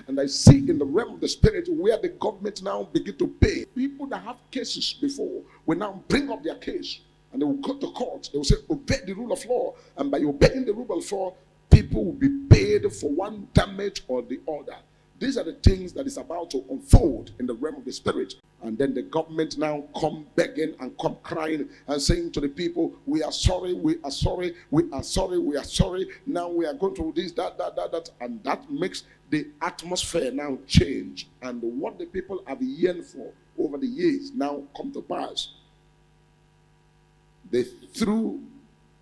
And I see in the realm of the spirit where the government now begin to pay. People that have cases before will now bring up their case and they will go to court. They will say, obey the rule of law. And by obeying the rule of law, people will be paid for one damage or the other. These are the things that is about to unfold in the realm of the spirit. And then the government now come begging and come crying and saying to the people, we are sorry, we are sorry, we are sorry, we are sorry. Now we are going to do this, that. And that makes the atmosphere now change. And what the people have yearned for over the years now come to pass. They threw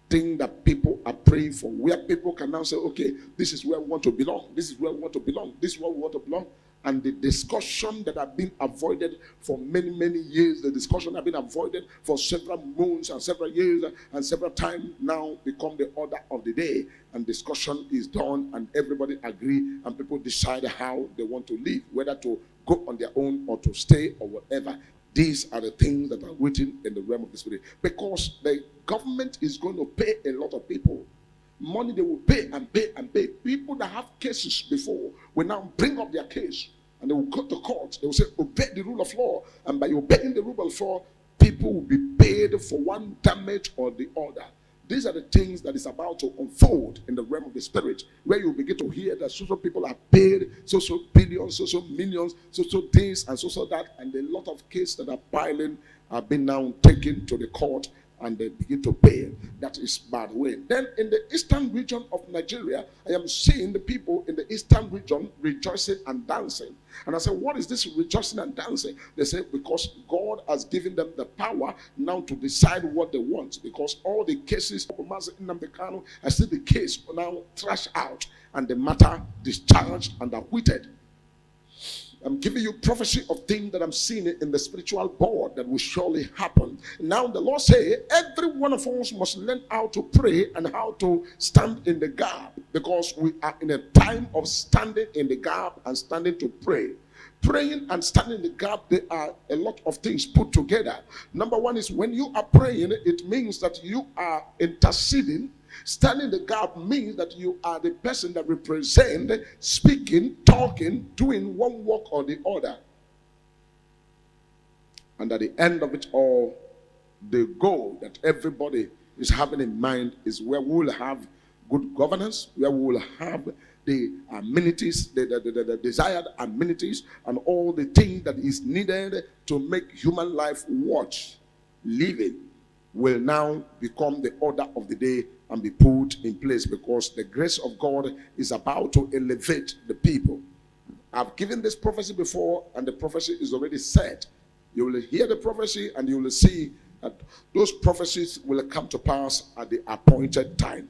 thing that people are praying for, where people can now say, okay, this is where we want to belong, this is where we want to belong, this is where we want to belong. And the discussion that have been avoided for many, many years, the discussion have been avoided for several months and several years and several times, now become the order of the day. And discussion is done and everybody agree and people decide how they want to live, whether to go on their own or to stay or whatever. These are the things that are written in the realm of the spirit. Because the government is going to pay a lot of people. Money they will pay and pay and pay. People that have cases before will now bring up their case. And they will go to court. They will say, obey the rule of law. And by obeying the rule of law, people will be paid for one damage or the other. These are the things that is about to unfold in the realm of the spirit, where you begin to hear that so people are paid, so billions, so millions, so this and so that, and a lot of cases that are piling have been now taken to the court and they begin to pay. That is bad way. Then in the eastern region of Nigeria, I am seeing the people in the eastern region rejoicing and dancing. And I said, what is this rejoicing and dancing? They say, because God has given them the power now to decide what they want. Because all the cases of I see the case now trash out and the matter discharged and acquitted. I'm giving you prophecy of things that I'm seeing in the spiritual board that will surely happen. Now the Lord say, every one of us must learn how to pray and how to stand in the gap, because we are in a time of standing in the gap and standing to pray. Praying and standing in the gap, there are a lot of things put together. Number one is when you are praying, it means that you are interceding. Standing the gap means that you are the person that represents, speaking, talking, doing one work or the other. And at the end of it all, the goal that everybody is having in mind is where we will have good governance, where we will have the amenities, the desired amenities, and all the things that is needed to make human life worth living will now become the order of the day and be put in place, because the grace of God is about to elevate the people. I've given this prophecy before, and the prophecy is already set. You will hear the prophecy and you will see that those prophecies will come to pass at the appointed time.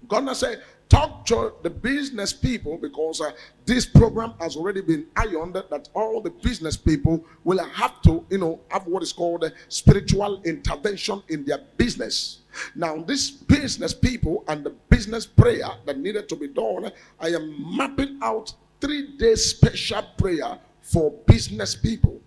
God has said, talk to the business people, because this program has already been ironed that all the business people will have to, have what is called a spiritual intervention in their business. Now, this business people and the business prayer that needed to be done, I am mapping out 3 days special prayer for business people.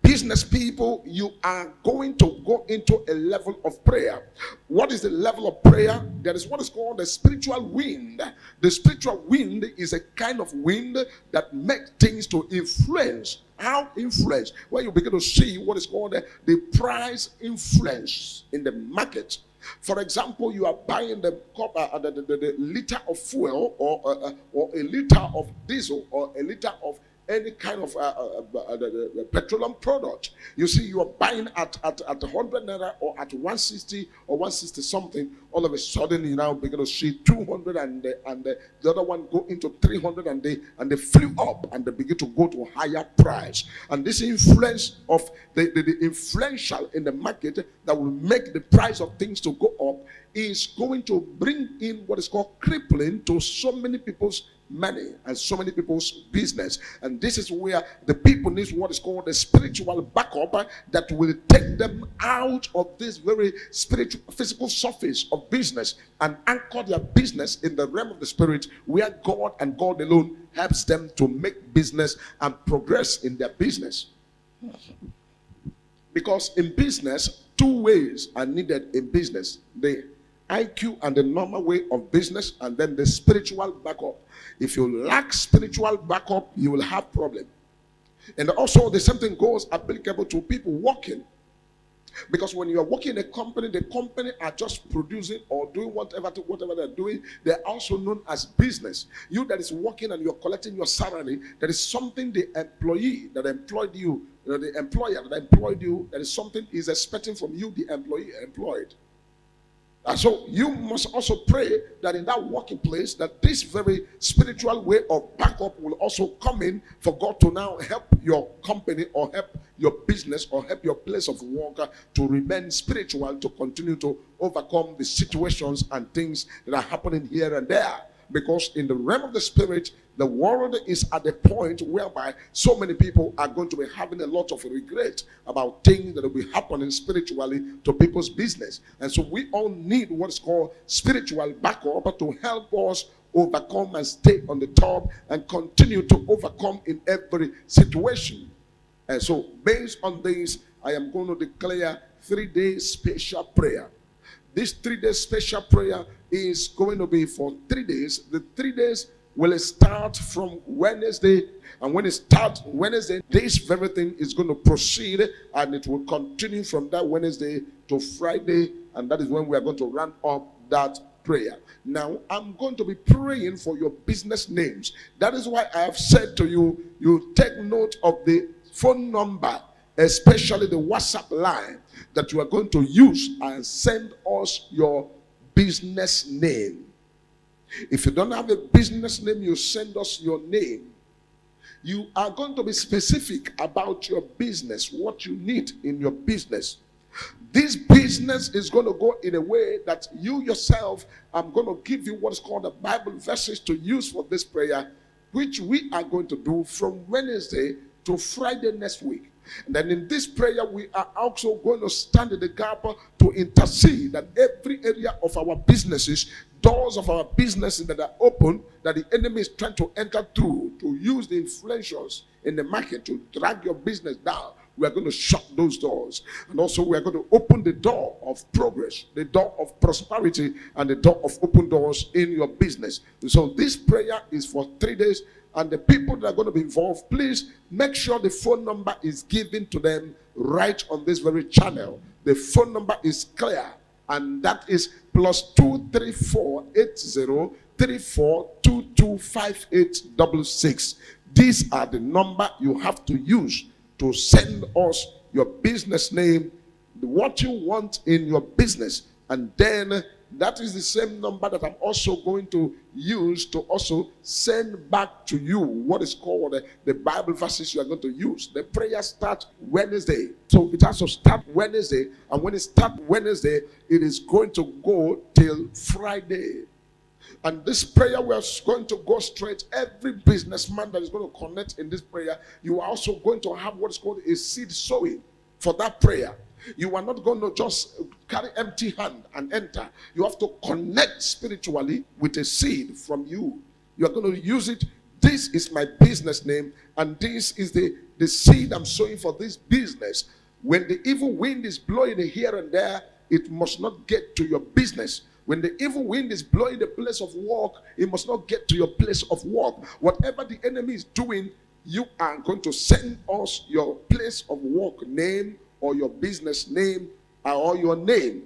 Business people, you are going to go into a level of prayer. What is the level of prayer? There is what is called the spiritual wind. The spiritual wind is a kind of wind that makes things to influence. How influence? Where you begin to see what is called the price influence in the market. For example, you are buying the liter of fuel or a liter of diesel or a liter of any kind of petroleum product. You see, you are buying at 100 naira or at 160 or 160 something. All of a sudden, you now begin to see 200 and the other one go into 300 and they flew up and they begin to go to a higher price. And this influence of the influential in the market that will make the price of things to go up is going to bring in what is called crippling to so many people's money and so many people's business. And this is where the people need what is called a spiritual backup that will take them out of this very spiritual physical surface of business and anchor their business in the realm of the spirit, where God and God alone helps them to make business and progress in their business. Because in business, 2 ways are needed in business. The IQ and the normal way of business, and then the spiritual backup. If you lack spiritual backup, you will have problem. And also the same thing goes applicable to people working. Because when you are working in a company, the company are just producing or doing whatever they're doing. They're also known as business. You that is working and you're collecting your salary, that is something the employee that employed you, the employer that employed you, that is something is expecting from you, the employee employed. And so you must also pray that in that working place, that this very spiritual way of backup will also come in for God to now help your company or help your business or help your place of work to remain spiritual, to continue to overcome the situations and things that are happening here and there. Because in the realm of the spirit, the world is at the point whereby so many people are going to be having a lot of regret about things that will be happening spiritually to people's business. And so we all need what's called spiritual backup to help us overcome and stay on the top and continue to overcome in every situation. And so based on this, I am going to declare 3-day special prayer. This 3-day special prayer is going to be for 3 days. The 3 days will start from Wednesday. And when it starts Wednesday, this very thing is going to proceed. And it will continue from that Wednesday to Friday. And that is when we are going to run up that prayer. Now, I'm going to be praying for your business names. That is why I have said to you, you take note of the phone number, especially the WhatsApp line that you are going to use, and send us your business name. If you don't have a business name, you send us your name. You are going to be specific about your business, what you need in your business. This business is going to go in a way that you yourself, I'm going to give you what is called the Bible verses to use for this prayer, which we are going to do from Wednesday to Friday next week. And then in this prayer, we are also going to stand in the gap to intercede that every area of our businesses, doors of our businesses that are open, that the enemy is trying to enter through, to use the influentials in the market to drag your business down. We are going to shut those doors. And also we are going to open the door of progress, the door of prosperity, and the door of open doors in your business. So this prayer is for 3 days. And the people that are going to be involved, please make sure the phone number is given to them right on this very channel. The phone number is clear, and that is +234 8034225866. These are the number you have to use to send us your business name, what you want in your business, and then that is the same number that I'm also going to use to also send back to you what is called the Bible verses you are going to use. The prayer starts Wednesday. So it has to start Wednesday. And when it starts Wednesday, it is going to go till Friday. And this prayer, we are going to go straight. Every businessman that is going to connect in this prayer, you are also going to have what is called a seed sowing for that prayer. You are not going to just carry empty hand and enter. You have to connect spiritually with a seed from you. You are going to use it. This is my business name, and this is the seed I'm sowing for this business. When the evil wind is blowing here and there, it must not get to your business. When the evil wind is blowing the place of work, it must not get to your place of work. Whatever the enemy is doing, you are going to send us your place of work name, or your business name, or your name.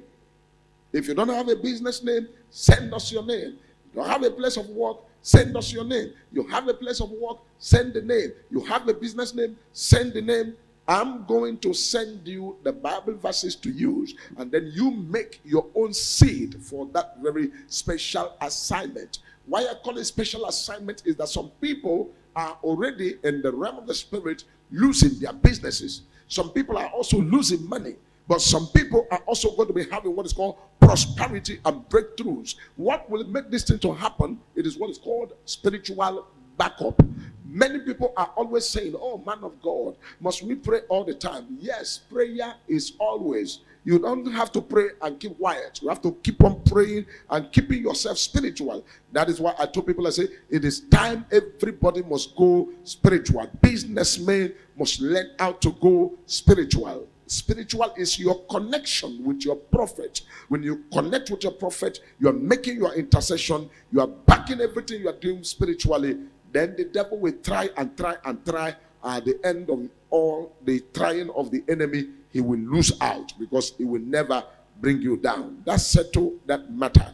If you don't have a business name, send us your name. You don't have a place of work, send us your name. You have a place of work, send the name. You have a business name, send the name. I'm going to send you the Bible verses to use, and then you make your own seed for that very special assignment. Why I call it special assignment is that some people are already in the realm of the spirit losing their businesses. Some people are also losing money, but some people are also going to be having what is called prosperity and breakthroughs. What will make this thing to happen? It is what is called spiritual backup. Many people are always saying, oh, man of God, must we pray all the time? Yes, prayer is always. You don't have to pray and keep quiet. You have to keep on praying and keeping yourself spiritual. That is why I told people, I say, it is time everybody must go spiritual. Businessmen must learn how to go spiritual. Spiritual is your connection with your prophet. When you connect with your prophet, you are making your intercession, you are backing everything you are doing spiritually. Then the devil will try and try and try. At the end of all the trying of the enemy, he will lose out because he will never bring you down. That's settled that matter.